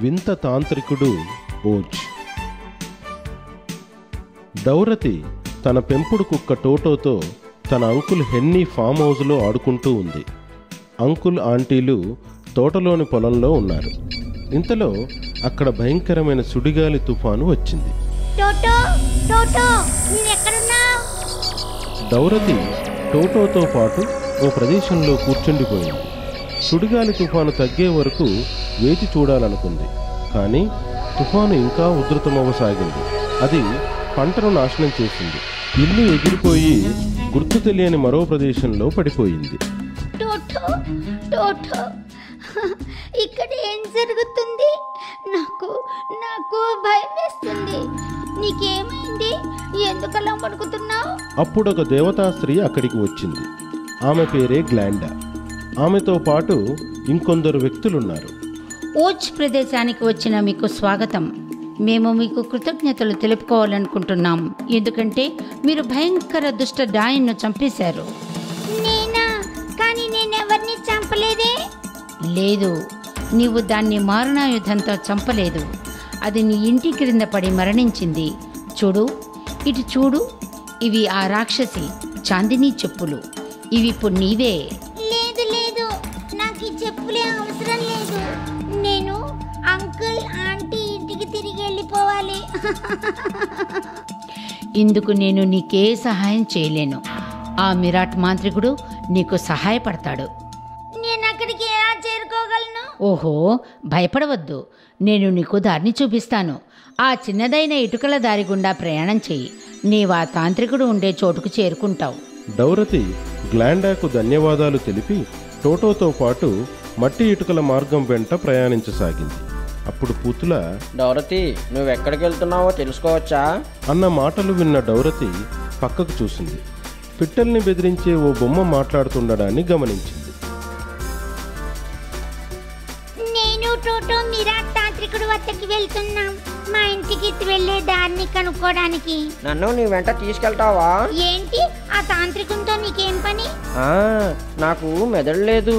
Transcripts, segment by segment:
వింత తాంత్రికుడు ఓజ్. డౌరతి తన పెంపుడు కుక్క టోటోతో తన అంకుల్ హెన్నీ ఫామ్ హౌస్లో ఆడుకుంటూ ఉంది. అంకుల్ ఆంటీలు తోటలోని పొలంలో ఉన్నారు. ఇంతలో అక్కడ భయంకరమైన సుడిగాలి తుఫాను వచ్చింది. డౌరతి టోటోతో పాటు ఓ ప్రదేశంలో కూర్చుండిపోయింది. సుడిగాలి తుఫాను తగ్గే వరకు వేచి చూడాలనుకుంది. కానీ తుఫాను ఇంకా ఉధృతమవసాగింది. అది పంటను నాశనం చేసింది. ఇల్లు ఎగిరిపోయి గుర్తు తెలియని మరో ప్రదేశంలో పడిపోయింది. ఇక్కడ ఏం జరుగుతుంది? నాకు భయం వేస్తుంది. నీకేమైంది? ఎందుకలా పడుకుతున్నావు? అప్పుడొక దేవతా స్త్రీ అక్కడికి వచ్చింది. ఆమె పేరే గ్లాండా. ఆమెతో పాటు ఇంకొందరు వ్యక్తులున్నారు. ఓజ్ ప్రదేశానికి వచ్చిన మీకు స్వాగతం. మేము మీకు కృతజ్ఞతలు తెలుపుకోవాలనుకుంటున్నాం. ఎందుకంటే మీరు భయంకర దుష్ట డాయన్ను చంపేశారు. నేనా? కానీ నేనెవరిని చంపలేదే. లేదు, నీవు దాన్ని మారణాయుధంతో చంపలేదు. అది నీ ఇంటి క్రింద పడి మరణించింది. చూడు, ఇటు చూడు. ఇవి ఆ రాక్షసి చాందిని చెప్పులు. ఇవి ఇప్పుడు నీవే. లేదు లేదు, నాకు ఈ చెప్పులే అవసరం లేదు. నేను అంకుల్ ఆంటీ ఇంటికి తిరిగి వెళ్ళిపోవాలి. ఇందుకు నేను నీకే సహాయం చేయలేను. ఆ మిరాట్ మాంత్రికుడు నీకు సహాయపడతాడు. నేను అక్కడికి ఎలా చేరుకోగలను? ఓహో, భయపడవద్దు. నేను నీకు దారిని చూపిస్తాను. ఆ చిన్నదైన ఇటుకల దారి గుండా ప్రయాణం చెయ్యి. నీవు ఆ తాంత్రికుడు ఉండే చోటుకు చేరుకుంటావు. డౌరతి గ్లాండాకు ధన్యవాదాలు తెలిపి టోటోతో పాటు మట్టి ఇటుకల మార్గం వెంట ప్రయాణించసాగింది. అప్పుడు పూతుల, డౌరతి, నువ్వెక్కడికి వెళ్తున్నావో తెలుసుకోవచ్చా అన్న మాటలు విన్న డౌరతి పక్కకు చూసింది. పిట్టల్ని బెదిరించే ఓ బొమ్మ మాట్లాడుతుండడాన్ని గమనించింది. నేను టోటో మిరాట్ తాంత్రికుడు వద్దకి వెళ్తున్నాం. మా ఇంటికి వెళ్ళే దారిని కనుక్కోడానికి. నన్ను నీ వెంట తీసుకెళ్తావా? ఏంటి? ఆ తాంత్రికునితో నీకేం పని? నాకు మెదడు లేదు.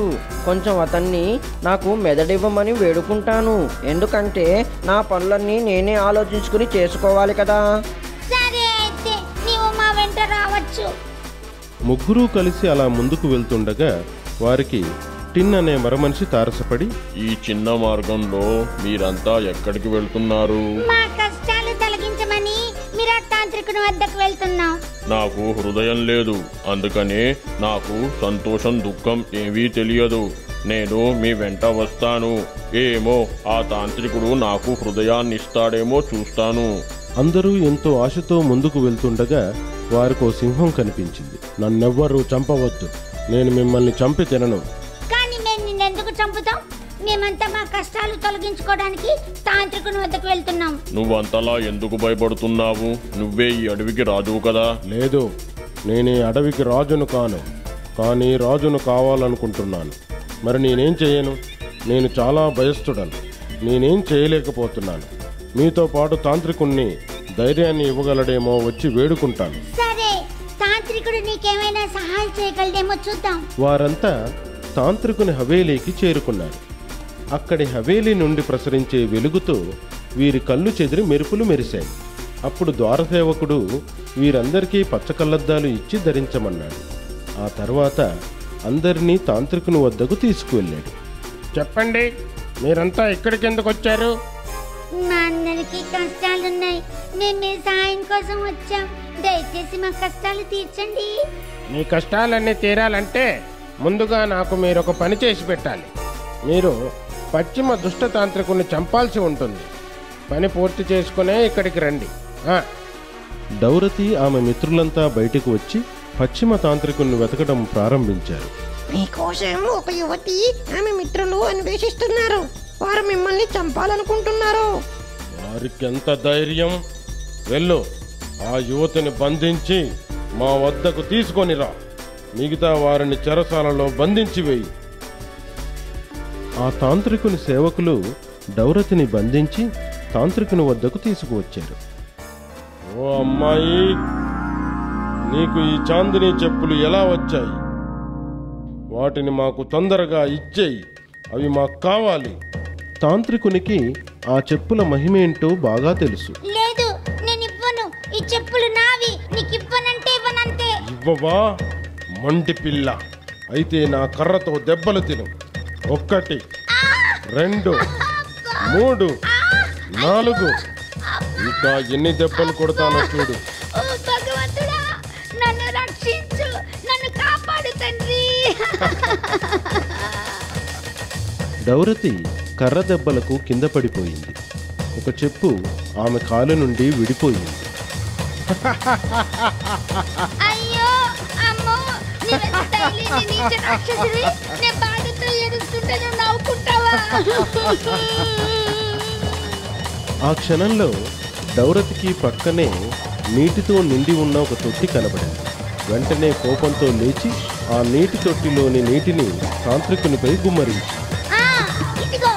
కొంచెం అతన్ని నాకు మెదడివ్వమని వేడుకుంటాను. ఎందుకంటే నా పనులన్నీ నేనే ఆలోచించుకుని చేసుకోవాలి కదా. సరే, అయితే నీవు మా వెంట రావచ్చు. ముగ్గురూ కలిసి అలా ముందుకు వెళ్తుండగా వారికి టిన్ అనే మరమనిషి తారసపడి, ఈ చిన్న మార్గంలో మీరంతా ఎక్కడికి వెళ్తున్నారు? మా కష్టాలు తొలగించమని మిరాట్ తాంత్రికుని వద్దకు వెళ్తున్నాం. నాకు హృదయం లేదు, అందుకనే నాకు సంతోషం దుఃఖం ఏవీ తెలియదు. నేను మీ వెంట వస్తాను. ఏమో, ఆ తాంత్రికుడు నాకు హృదయాన్ని ఇస్తాడేమో చూస్తాను. అందరూ ఎంతో ఆశతో ముందుకు వెళ్తుండగా వారికో సింహం కనిపించింది. నన్నెవ్వరూ చంపవద్దు, నేను మిమ్మల్ని చంపి తినను. కానీ మేము నిన్నెందుకు చంపుతాం? మేమంతా మా కష్టాలు తొలగించుకోవడానికి తాంత్రికుని వద్దకు వెళ్తున్నాం. నువ్వంతలా ఎందుకు భయపడుతున్నావు? నువ్వే ఈ అడవికి రాజువు కదా. లేదు, నేను ఈ అడవికి రాజును కాను, కానీ రాజును కావాలనుకుంటున్నాను. మరి నేనేం చేయను? నేను చాలా భయస్థుడను. నేనేం చేయలేకపోతున్నాను. మీతో పాటు తాంత్రికుణ్ణి ధైర్యాన్ని ఇవ్వగలడేమో వచ్చి వేడుకుంటాను. సరే, తాంత్రికుడు నీకేమైనా సహాయం చేయగలడేమో చూద్దాం. వారంతా తాంత్రికుని హవేలీకి చేరుకున్నారు. అక్కడి హవేలీ నుండి ప్రసరించే వెలుగుతో వీరి కళ్ళు చెదిరి మెరుపులు మెరిశాయి. అప్పుడు ద్వారసేవకుడు వీరందరికీ పచ్చకళ్ళద్దాలు ఇచ్చి ధరించమన్నాడు. ఆ తర్వాత అందరినీ తాంత్రికుని వద్దకు తీసుకువెళ్ళాడు. చెప్పండి, మీరంతా ఇక్కడికి ఎందుకు వచ్చారు? మా అందరికీ కష్టాలున్నాయి. మేము మీ సహాయం కోసం వచ్చాం. దయచేసి మా కష్టాలు తీర్చండి. మీ కష్టాలన్నీ తీరాలంటే ముందుగా నాకు మీరు ఒక పని చేసి పెట్టాలి. మీరు పశ్చిమ దుష్టతాంత్రికుని చంపాల్సి ఉంటుంది. పని పూర్తి చేసుకునే ఇక్కడికి రండి. డౌరతి ఆమె మిత్రులంతా బయటకు వచ్చి పశ్చిమ తాంత్రికుని వెతకడం ప్రారంభించారు. మీకోసం ఒక యువతి ఆమె మిత్రులు అన్వేషిస్తున్నారు. వారు మిమ్మల్ని చంపాలనుకుంటున్నారు. వారికి ఎంత ధైర్యం! వెళ్ళు, ఆ యువతిని బంధించి మా వద్దకు తీసుకొనిరా. మిగతా వారిని చెరసాలలో బంధించి వేయి. ఆ తాంత్రికుని సేవకులు డౌరతిని బంధించి తాంత్రికుని వద్దకు తీసుకువచ్చారు. ఓ అమ్మాయి, నీకు ఈ చాందిని చెప్పులు ఎలా వచ్చాయి? వాటిని మాకు తొందరగా ఇచ్చేయి, అవి మాకు కావాలి. తాంత్రికునికి ఆ చెప్పుల మహిమేంటో బాగా తెలుసు. లేదు, నేను ఇవ్వను. ఈ చెప్పులు నావి. నీకు ఇవ్వనంటే ఇవ్వనంతే. ఇవ్వవా మంటి పిల్ల? అయితే నా కర్రతో దెబ్బలు తిను. 1 2 3 4 ఇంకా ఎన్ని దెబ్బలు కొడతానో చూడు. ఓ భగవంతుడా, నన్ను రక్షించు, నన్ను కాపాడు తండ్రి. డౌరతి కర్ర దెబ్బలకు కింద పడిపోయింది. ఒక చెప్పు ఆమె కాలు నుండి విడిపోయింది. అయ్యో అమ్మో, నీవెంత తెలియని నీచ రాక్షసివి. నేను బాధతో ఏడుస్తుంటే నువ్వు నవ్వుకుంటావా? ఆ క్షణంలో డౌరతికి పక్కనే నీటితో నిండి ఉన్న ఒక తొట్టి కనబడింది. వెంటనే కోపంతో లేచి ఆ నీటి తొట్టిలోని నీటిని తాంత్రికునిపై గుమ్మరించి, ఆ, ఇదిగో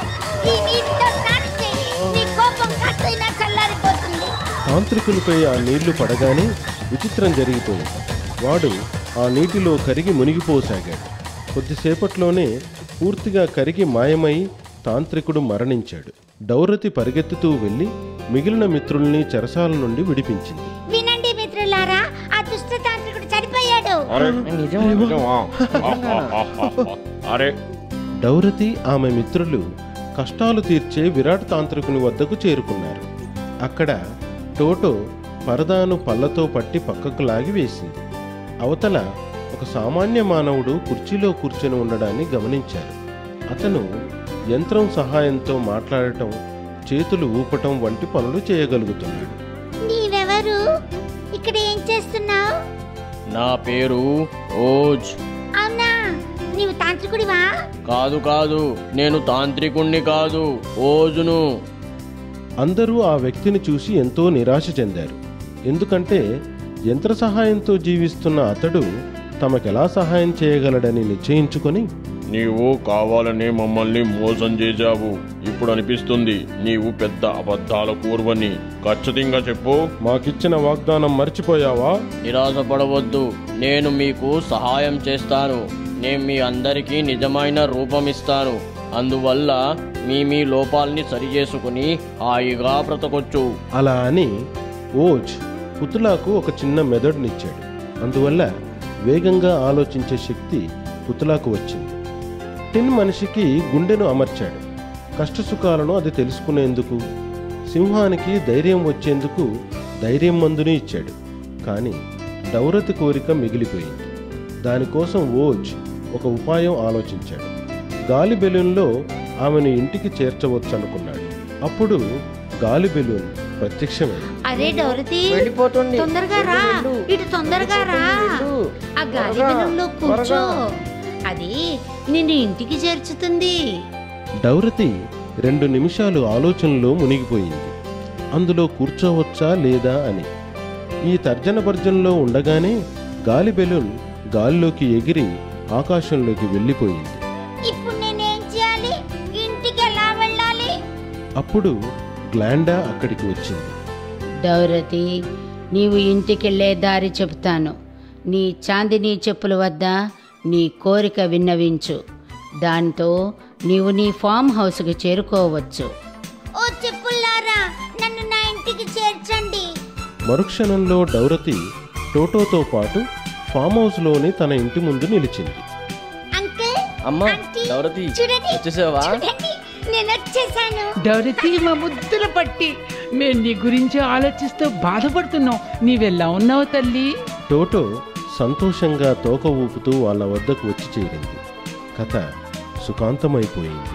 ఈ నీటితో స్నానం చేయి. నీ కోపం కాస్తైనా చల్లారిపోతుంది. తాంత్రికునిపై ఆ నీళ్లు పడగానే విచిత్రం జరిగిపోయింది. వాడు ఆ నీటిలో కరిగి మునిగిపోసాగాడు. కొద్దిసేపట్లోనే పూర్తిగా కరిగి మాయమై తాంత్రికుడు మరణించాడు. డౌరతి పరిగెత్తుతూ వెళ్ళి మిగిలిన మిత్రుల్ని చెరసాల నుండి విడిపించింది. వినండి మిత్రులారా, ఆ దుష్ట తాంత్రికుడు చనిపోయాడు. అరే డౌరతి ఆమె మిత్రులు కష్టాలు తీర్చే విరాట్ తాంత్రికుని వద్దకు చేరుకున్నారు. అక్కడ టోటో పరదాను పళ్ళతో పట్టి పక్కకు లాగి వేసింది. అవతల ఒక సామాన్య మానవుడు కుర్చీలో కూర్చొని ఉండడాన్ని గమనించారు. అతను యంత్రం సహాయంతో మాట్లాడటం, చేతులు ఊపటం వంటి పనులు చేయగలుగుతున్నాడు. నీవెవరు? ఇక్కడ ఏం చేస్తున్నావు? నా పేరు ఓజ్. అవునా, నీవు తాంత్రికుడివా? కాదు కాదు, నేను తాంత్రికుణ్ణి కాదు, ఓజును. అందరూ ఆ వ్యక్తిని చూసి ఎంతో నిరాశ చెందారు. ఎందుకంటే యంత్ర సహాయంతో జీవిస్తున్న అతడు తమకెలా సహాయం చేయగలడని నిశ్చయించుకొని, నీవు కావాలని మమ్మల్ని మోసం చేశావు. ఇప్పుడు అనిపిస్తుంది నీవు పెద్ద అబద్ధాల కూర్వని. ఖచ్చితంగా చెప్పు. మాకిచ్చిన వాగ్దానం మర్చిపోయావా? నిరాశపడవద్దు, నేను మీకు సహాయం చేస్తాను. నేను మీ అందరికీ నిజమైన రూపం ఇస్తాను. అందువల్ల మీ లోపాల్ని సరిచేసుకుని హాయిగా బ్రతకొచ్చు. అలా అని ఓజ్ పుతులాకు ఒక చిన్న మెదడునిచ్చాడు. అందువల్ల వేగంగా ఆలోచించే శక్తి పుతులాకు వచ్చింది. టిన్ మనిషికి గుండెను అమర్చాడు. కష్టసుఖాలను అది తెలుసుకునేందుకు, సింహానికి ధైర్యం వచ్చేందుకు ధైర్యం మందుని ఇచ్చాడు. కానీ డౌరతి కోరిక మిగిలిపోయింది. దానికోసం ఓజ్ ఒక ఉపాయం ఆలోచించాడు. గాలి బెలూన్లో ఆమెను ఇంటికి చేర్చవచ్చనుకున్నాడు. అప్పుడు గాలి బెలూన్ ప్రత్యక్షమైంది. అరే డౌరతి, వెళ్ళిపోతుంది. తొందరగా రా, ఇటు తొందరగా రా. ఆ గాలి బెలూన్లో కూర్చో, అది నిన్ను ఇంటికి చేర్చుతుంది. డౌరతి 2 నిమిషాలు ఆలోచనలో మునిగిపోయింది. అందులో కూర్చోవచ్చా లేదా అని. ఈ తర్జన భర్జనలో ఉండగానే గాలి బెలూన్ గాలిలోకి ఎగిరి ఆకాశంలోకి వెళ్ళిపోయింది. ఇప్పుడు నేనేం చేయాలి? ఇంటికి ఎలా వెళ్ళాలి? అప్పుడు గ్లాండా అక్కడికి వచ్చింది. డౌరతి, నీవు ఇంటికెళ్లే దారి చెబుతాను. నీ చాందినీ చెప్పుల వద్ద నీ కోరిక విన్నవించు. దాంతో నీవు నీ ఫామ్ హౌస్కి చేరుకోవచ్చు. ఓ చెప్పులారా, నన్ను నా ఇంటికి చేర్చండి. మరుక్షణంలో డౌరతి టోటోతో పాటు ఫామ్ హౌస్లోని తన ఇంటి ముందు నిలిచింది. అంకుల్, అమ్మా, ఆంటీ, డౌరతి, చూడండి, వచ్చేసావా? చూడండి, నేను వచ్చేసాను. డౌరతి, మా ముద్దుల పట్టి, మేము నీ గురించి ఆలోచిస్తూ బాధపడుతున్నాం. నీవెలా ఉన్నావు తల్లి? టోటో సంతోషంగా తోక ఊపుతూ వాళ్ళ వద్దకు వచ్చి చేరింది. కథ సుఖాంతమైపోయింది.